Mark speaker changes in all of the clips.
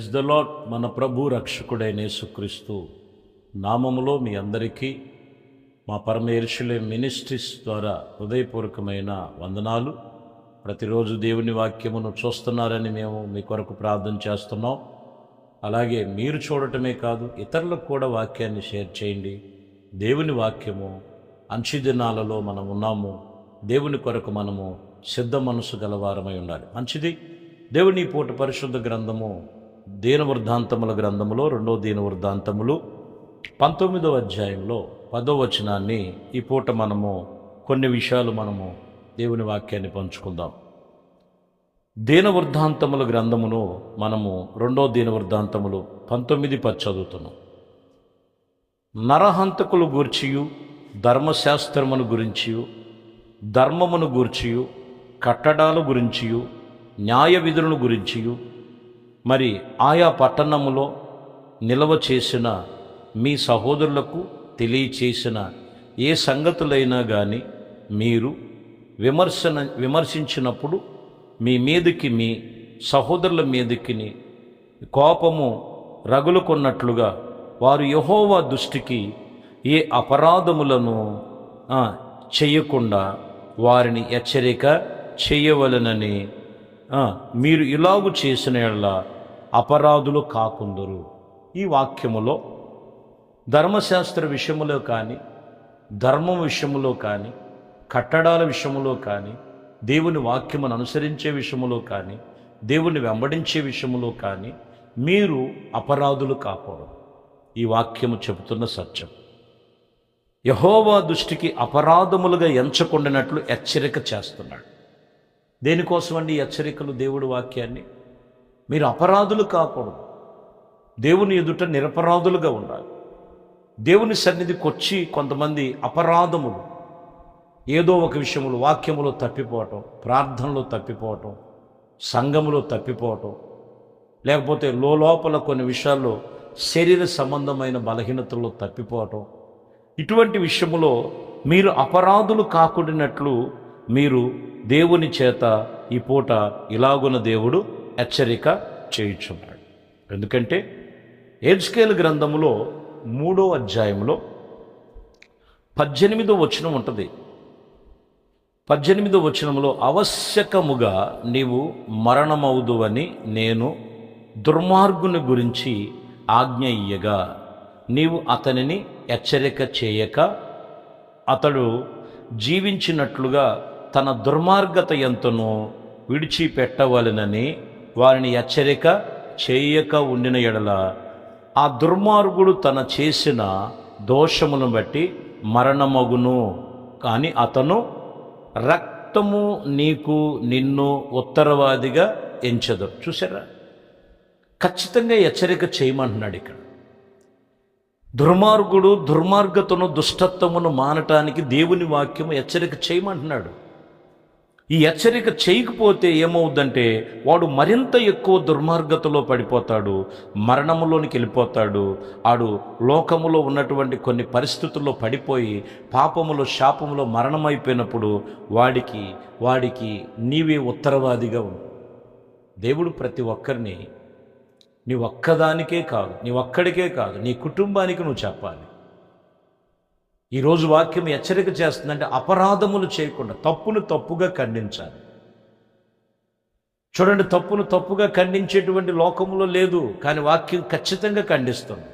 Speaker 1: Praise the lord. మన ప్రభు రక్షకుడైన యేసుక్రీస్తు నామములో మీ అందరికీ మా పరమ యెరూషలేం మినిస్ట్రీస్ ద్వారా హృదయపూర్వకమైన వందనాలు. ప్రతిరోజు దేవుని వాక్యమును చూస్తున్నారని మేము మీ కొరకు ప్రార్థన చేస్తున్నాం. అలాగే మీరు చూడటమే కాదు, ఇతరులకు కూడా వాక్యాన్ని షేర్ చేయండి. దేవుని వాక్యము అంచె దినాలలో మనం ఉన్నాము. దేవుని కొరకు మనము సిద్ధ మనసు గలవారమై ఉండాలి. మంచిది. దేవుని పూట పరిశుద్ధ గ్రంథము దీనవృద్ధాంతముల గ్రంథములో 2వ దీనవృద్ధాంతములు 19వ అధ్యాయంలో 10వ వచనాన్ని ఈ పూట మనము కొన్ని విషయాలు మనము దేవుని వాక్యాన్ని పంచుకుందాం. దీనవృద్ధాంతముల గ్రంథమును మనము 2వ దీనవృద్ధాంతములు 19 చదువుతున్నాం. నరహంతకులు గూర్చియు ధర్మశాస్త్రమును గురించియు ధర్మమును గూర్చియు కట్టడాల గురించియు న్యాయ విధులను గురించియు మరి ఆయా పట్టణములో నిల్వ చేసిన మీ సహోదరులకు తెలియచేసిన ఏ సంగతులైనా కానీ మీరు విమర్శించినప్పుడు మీ మీదకి మీ సహోదరుల మీదకి కోపము రగులుకొన్నట్లుగా వారు యెహోవా దృష్టికి ఏ అపరాధములను చేయకుండా వారిని హెచ్చరిక చేయవలెనని మీరు ఇలాగు చేసిన యెడల అపరాధులు కాకుందురు. ఈ వాక్యములో ధర్మశాస్త్ర విషయములో కానీ, ధర్మం విషయములో కానీ, కట్టడాల విషయములో కానీ, దేవుని వాక్యమును అనుసరించే విషయములో కానీ, దేవుని వెంబడించే విషయములో కానీ మీరు అపరాధులు కాకూడదు. ఈ వాక్యము చెబుతున్న సత్యం. యెహోవా దృష్టికి అపరాధములుగా ఎంచకుండానట్లు హెచ్చరిక చేస్తున్నాడు. దేనికోసమండి హెచ్చరికలు? దేవుడి వాక్యాన్ని మీరు అపరాధులు కాకూడదు. దేవుని ఎదుట నిరపరాధులుగా ఉండాలి. దేవుని సన్నిధికి వచ్చి కొంతమంది అపరాధములు, ఏదో ఒక విషయములు, వాక్యములో తప్పిపోవటం, ప్రార్థనలో తప్పిపోవటం, సంఘములో తప్పిపోవటం, లేకపోతే లోపల కొన్ని విషయాల్లో శరీర సంబంధమైన బలహీనతల్లో తప్పిపోవటం, ఇటువంటి విషయములో మీరు అపరాధులు కాకుండానట్లు మీరు దేవుని చేత ఈ పూట ఇలాగున దేవుడు హెచ్చరిక చేయుచున్నాడు. ఎందుకంటే యెహెజ్కేలు గ్రంథములో 3వ అధ్యాయంలో 18వ వచనం ఉంటుంది. 18వ వచనంలో అవశ్యకముగా నీవు మరణమవుదువని నేను దుర్మార్గుని గురించి ఆజ్ఞ ఇయ్యగా నీవు అతనిని హెచ్చరిక చేయక అతడు జీవించినట్లుగా తన దుర్మార్గత ఎంతనో విడిచిపెట్టవలెనని వారిని హెచ్చరిక చేయక ఉండిన యెడల ఆ దుర్మార్గుడు తన చేసిన దోషమును బట్టి మరణమగును. కానీ అతను రక్తము నీకు నిన్ను ఉత్తరవాదిగా ఎంచదు. చూసారా? ఖచ్చితంగా హెచ్చరిక చేయమంటున్నాడు ఇక్కడ. దుర్మార్గుడు దుర్మార్గతను దుష్టత్వమును మానటానికి దేవుని వాక్యము హెచ్చరిక చేయమంటున్నాడు. ఈ హెచ్చరిక చేయకపోతే ఏమవుద్దంటే వాడు మరింత ఎక్కువ దుర్మార్గతలో పడిపోతాడు, మరణములోనికి వెళ్ళిపోతాడు. ఆడు లోకములో ఉన్నటువంటి కొన్ని పరిస్థితుల్లో పడిపోయి పాపములో శాపములో మరణమైపోయినప్పుడు వాడికి నీవే ఉత్తరవాదిగా ఉంది. దేవుడు ప్రతి ఒక్కరిని నీ ఒక్కదానికే కాదు, నీ ఒక్కడికే కాదు, నీ కుటుంబానికి నువ్వు చెప్పాలి. ఈరోజు వాక్యం హెచ్చరిక చేస్తుందంటే అపరాధములు చేయకుండా తప్పును తప్పుగా ఖండించాలి. చూడండి, తప్పును తప్పుగా ఖండించేటువంటి లోకములో లేదు, కానీ వాక్యం ఖచ్చితంగా ఖండిస్తుంది.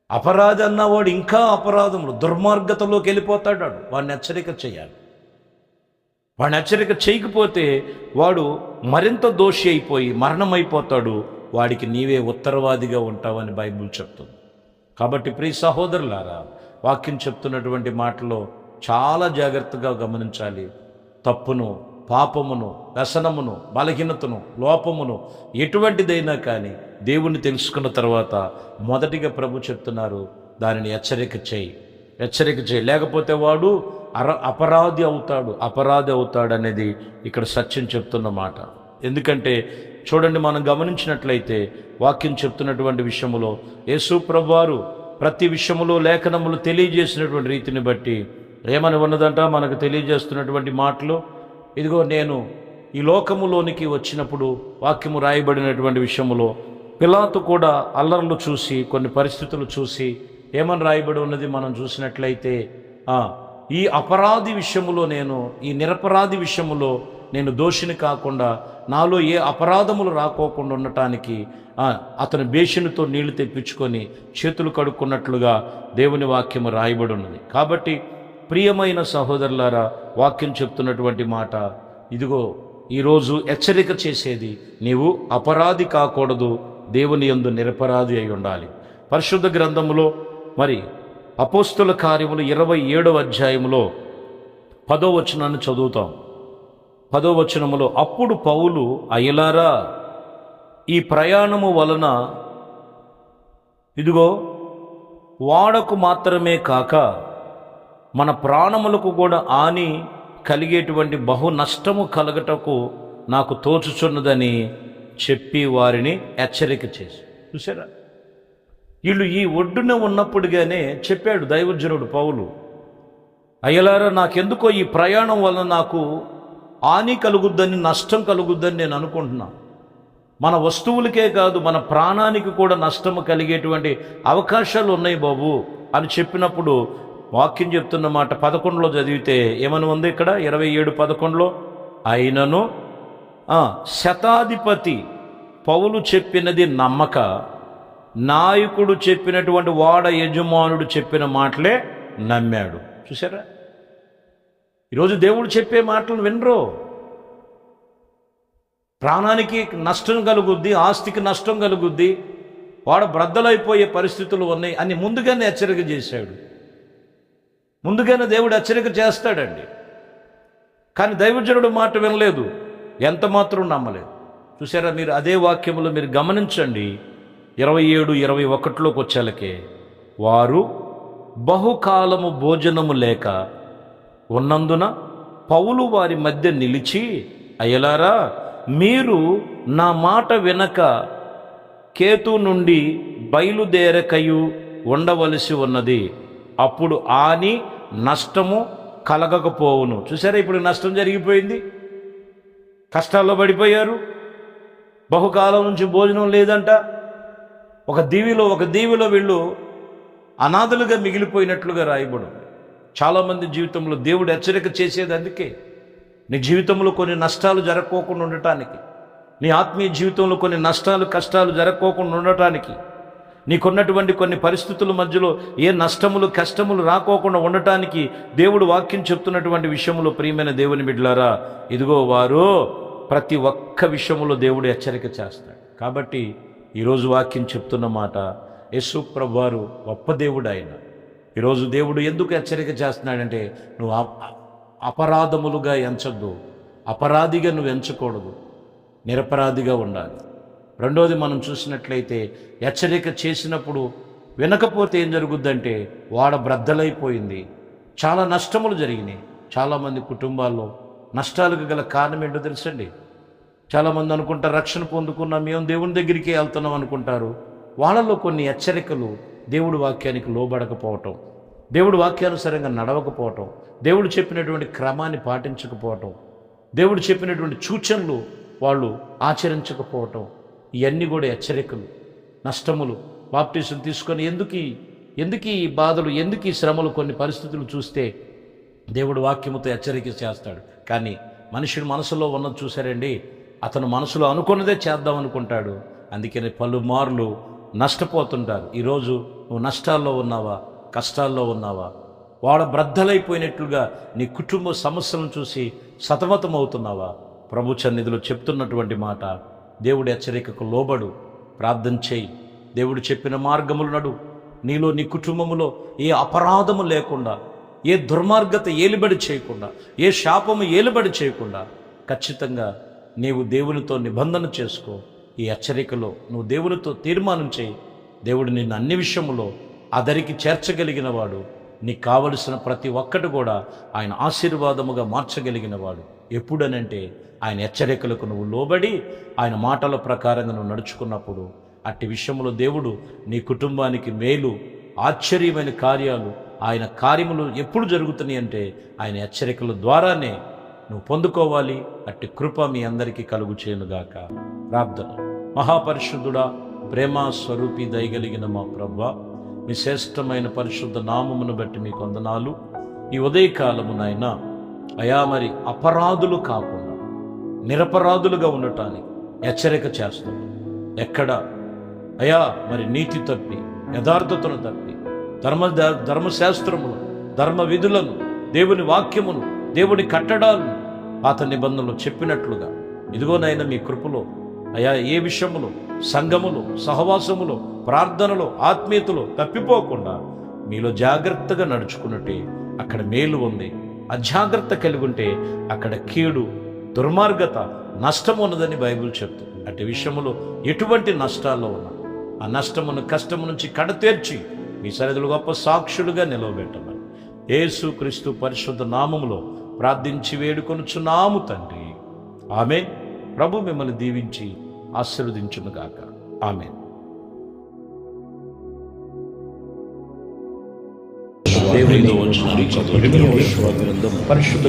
Speaker 1: అపరాధి అన్నవాడు ఇంకా అపరాధములు దుర్మార్గతలోకి వెళ్ళిపోతాడు. వాడిని హెచ్చరిక చేయాలి. వాడిని హెచ్చరిక చేయకపోతే వాడు మరింత దోషి అయిపోయి మరణమైపోతాడు. వాడికి నీవే ఉత్తరవాదిగా ఉంటావని బైబిల్ చెప్తుంది. కాబట్టి ప్రియ సహోదరులారా, వాక్యం చెప్తున్నటువంటి మాటలో చాలా జాగ్రత్తగా గమనించాలి. తప్పును, పాపమును, వ్యసనమును, బలహీనతను, లోపమును ఎటువంటిదైనా కానీ దేవుణ్ణి తెలుసుకున్న తర్వాత మొదటిగా ప్రభు చెప్తున్నారు, దానిని హెచ్చరిక చేయి. లేకపోతే వాడు అపరాధి అవుతాడు అనేది ఇక్కడ సత్యం చెప్తున్న మాట. ఎందుకంటే చూడండి, మనం గమనించినట్లయితే వాక్యం చెప్తున్నటువంటి విషయములో యేసు ప్రభువారు ప్రతి విషయములో లేఖనములు తెలియజేసినటువంటి రీతిని బట్టి ఏమని ఉన్నదంట మనకు తెలియజేస్తున్నటువంటి మాటలు. ఇదిగో నేను ఈ లోకములోనికి వచ్చినప్పుడు వాక్యము రాయబడినటువంటి విషయములో పిలాతు కూడా అల్లర్లు చూసి కొన్ని పరిస్థితులు చూసి ఏమని రాయబడి ఉన్నది మనం చూసినట్లయితే, ఈ అపరాధి విషయములో ఈ నిరపరాధి విషయములో నేను దోషిని కాకుండా నాలో ఏ అపరాధములు రాకోకుండా ఉండటానికి అతను బేషనుతో నీళ్లు తెప్పించుకొని చేతులు కడుక్కున్నట్లుగా దేవుని వాక్యము రాయబడి ఉన్నది. కాబట్టి ప్రియమైన సహోదరులారా, వాక్యం చెప్తున్నటువంటి మాట ఇదిగో, ఈరోజు హెచ్చరిక చేసేది, నీవు అపరాధి కాకూడదు, దేవుని యందు నిరపరాధి అయి ఉండాలి. పరిశుద్ధ గ్రంథములో మరి అపోస్తుల కార్యములు 27వ అధ్యాయములో 10వ వచనాన్ని చదువుతాం. 10వ వచనములో, అప్పుడు పౌలు, అయ్యలారా, ఈ ప్రయాణము వలన ఇదిగో వాడకు మాత్రమే కాక మన ప్రాణములకు కూడా హాని కలిగేటువంటి బహు నష్టము కలగటకు నాకు తోచుచున్నదని చెప్పి వారిని హెచ్చరిక చేసి. చూసారా, వీళ్ళు ఈ ఒడ్డున ఉన్నప్పుడుగానే చెప్పాడు దైవజనుడు పౌలు, అయ్యలారా, నాకెందుకో ఈ ప్రయాణం వలన నాకు హాని కలుగుద్దని, నష్టం కలుగుద్దని నేను అనుకుంటున్నా. మన వస్తువులకే కాదు, మన ప్రాణానికి కూడా నష్టము కలిగేటువంటి అవకాశాలు ఉన్నాయి బాబు అని చెప్పినప్పుడు వాక్యం చెప్తున్న మాట 11లో చదివితే ఏమని ఉంది ఇక్కడ? 27:11లో, అయినను శతాధిపతి పౌలు చెప్పినది నమ్మక, నాయకుడు చెప్పినటువంటి వాడ యజమానుడు చెప్పిన మాటలే నమ్మాడు. చూసారా, ఈరోజు దేవుడు చెప్పే మాటలు వినరు. ప్రాణానికి నష్టం కలుగుద్ది, ఆస్తికి నష్టం కలుగుద్ది, వాడ బ్రద్దలైపోయే పరిస్థితులు ఉన్నాయి అని ముందుగానే హెచ్చరిక చేశాడు. ముందుగానే దేవుడు హెచ్చరిక చేస్తాడండి. కానీ దైవజనుడు మాట వినలేదు, ఎంత మాత్రం నమ్మలేదు. చూసారా, మీరు అదే వాక్యములో మీరు గమనించండి. 27-21లోకి వచ్చేలకే, వారు బహుకాలము భోజనము లేక ఉన్నందున పౌలు వారి మధ్య నిలిచి, అయ్యలారా, మీరు నా మాట వినక కేతు నుండి బయలుదేరకయు ఉండవలసి ఉన్నది, అప్పుడు హాని నష్టము కలగకపోవును. చూసారా, ఇప్పుడు నష్టం జరిగిపోయింది, కష్టాల్లో పడిపోయారు, బహుకాలం నుంచి భోజనం లేదంట, ఒక దీవిలో వీళ్ళు అనాథలుగా మిగిలిపోయినట్లుగా రాయబడు. చాలామంది జీవితంలో దేవుడు హెచ్చరిక చేసేది అందుకే, నీ జీవితంలో కొన్ని నష్టాలు జరగకోకుండా ఉండటానికి, నీ ఆత్మీయ జీవితంలో కొన్ని నష్టాలు కష్టాలు జరగకోకుండా ఉండటానికి, నీకున్నటువంటి కొన్ని పరిస్థితుల మధ్యలో ఏ నష్టములు కష్టములు రాకోకుండా ఉండటానికి దేవుడు వాక్యం చెప్తున్నటువంటి విషయంలో, ప్రియమైన దేవుని బిడ్డలారా, ఇదిగో వారు ప్రతి ఒక్క విషయంలో దేవుడు హెచ్చరిక చేస్తాడు. కాబట్టి ఈరోజు వాక్యం చెప్తున్న మాట, యేసు ప్రభువారు గొప్ప దేవుడు ఆయన. ఈరోజు దేవుడు ఎందుకు హెచ్చరిక చేస్తున్నాడంటే, నువ్వు అపరాధములుగా ఎంచొద్దు, అపరాధిగా నువ్వు ఎంచకూడదు, నిరపరాధిగా ఉండాలి. రెండోది మనం చూసినట్లయితే, హెచ్చరిక చేసినప్పుడు వినకపోతే ఏం జరుగుద్దంటే వాడ బ్రద్దలైపోయింది, చాలా నష్టములు జరిగినాయి. చాలామంది కుటుంబాల్లో నష్టాలకు గల కారణం ఏంటో తెలుసండి. చాలామంది అనుకుంటారు రక్షణ పొందుకున్నాం, మేము దేవుని దగ్గరికి వెళ్తున్నాం అనుకుంటారు. వాళ్ళలో కొన్ని హెచ్చరికలు దేవుడి వాక్యానికి లోబడకపోవటం, దేవుడి వాక్యానుసారంగా నడవకపోవటం, దేవుడు చెప్పినటువంటి క్రమాన్ని పాటించకపోవటం, దేవుడు చెప్పినటువంటి సూచనలు వాళ్ళు ఆచరించకపోవటం, ఇవన్నీ కూడా హెచ్చరికలు, నష్టములు. బాప్టిజం తీసుకొని ఎందుకు ఈ బాధలు, ఎందుకు ఈ శ్రమలు, కొన్ని పరిస్థితులు చూస్తే దేవుడు వాక్యముతో హెచ్చరిక చేస్తాడు. కానీ మనుషుడు మనసులో ఉన్నది చూసారండి, అతను మనసులో అనుకున్నదే చేద్దాం అనుకుంటాడు. అందుకని పలుమార్లు నష్టపోతుంటారు. ఈరోజు నువ్వు నష్టాల్లో ఉన్నావా, కష్టాల్లో ఉన్నావా, వాడ బ్రద్దలైపోయినట్లుగా నీ కుటుంబ సమస్యలను చూసి సతమతం అవుతున్నావా? ప్రభు సన్నిధిలో చెప్తున్నటువంటి మాట, దేవుడి హెచ్చరికకు లోబడు, ప్రార్థన చేయి, దేవుడు చెప్పిన మార్గములు నడు. నీలో నీ కుటుంబములో ఏ అపరాధము లేకుండా, ఏ దుర్మార్గత ఏలుబడి చేయకుండా, ఏ శాపము ఏలుబడి చేయకుండా ఖచ్చితంగా నీవు దేవునితో నిబంధన చేసుకో. ఈ హెచ్చరికలో నువ్వు దేవునితో తీర్మానం చేయి. దేవుడు నిన్ను అన్ని విషయములో అదరికి చేర్చగలిగిన వాడు, నీకు కావలసిన ప్రతి ఒక్కటి కూడా ఆయన ఆశీర్వాదముగా మార్చగలిగిన వాడు. ఎప్పుడనంటే ఆయన హెచ్చరికలకు నువ్వు లోబడి ఆయన మాటల ప్రకారంగా నువ్వు నడుచుకున్నప్పుడు, అట్టి విషయంలో దేవుడు నీ కుటుంబానికి మేలు, ఆశ్చర్యమైన కార్యాలు, ఆయన కార్యములు ఎప్పుడు జరుగుతున్నాయి అంటే ఆయన హెచ్చరికల ద్వారానే నువ్వు పొందుకోవాలి. అట్టి కృప మీ అందరికీ కలుగు చేయనుగాక. ప్రార్థన. మహాపరిశుద్ధుడా, ప్రేమ స్వరూపి, దయగలిగిన మా ప్రభువా, మీ శ్రేష్టమైన పరిశుద్ధ నామమును బట్టి మీకు వందనాలు. ఈ ఉదయకాలము నాయనా అయా మరి అపరాధులు కాకుండా నిరపరాధులుగా ఉండటానికి హెచ్చరిక చేస్తాడు. ఎక్కడ అయా మరి నీతి తప్పి, యథార్థతను తప్పి, ధర్మశాస్త్రమును, ధర్మ విధులను, దేవుని వాక్యమును, దేవుని కట్టడాలను, పాత నిబంధనలు చెప్పినట్లుగా ఇదిగోనైనా మీ కృపలో అయా ఏ విషయములో, సంఘములో, సహవాసములో, ప్రార్థనలో, ఆత్మీయతలో తప్పిపోకుండా మీలో జాగ్రత్తగా నడుచుకున్నట్టే అక్కడ మేలు ఉంది. అజాగ్రత్త కలిగి ఉంటే అక్కడ కీడు, దుర్మార్గత, నష్టం ఉన్నదని బైబిల్ చెప్తుంది. అటు విషయములో ఎటువంటి నష్టాల్లో ఉన్నా ఆ నష్టమును, కష్టము నుంచి కడతేర్చి మీ సన్నిధిలో గొప్ప సాక్షులుగా నిలవబెట్టమని యేసు క్రీస్తు పరిశుద్ధ నామములో ప్రార్థించి వేడుకొనుచున్నాము తండ్రి. ఆమేన్. ప్రభు మిమ్మల్ని దీవించి ఆశీర్వదించునుగాక. ఆమేన్. దేవునితో వచ్చిన పరిశుద్ధ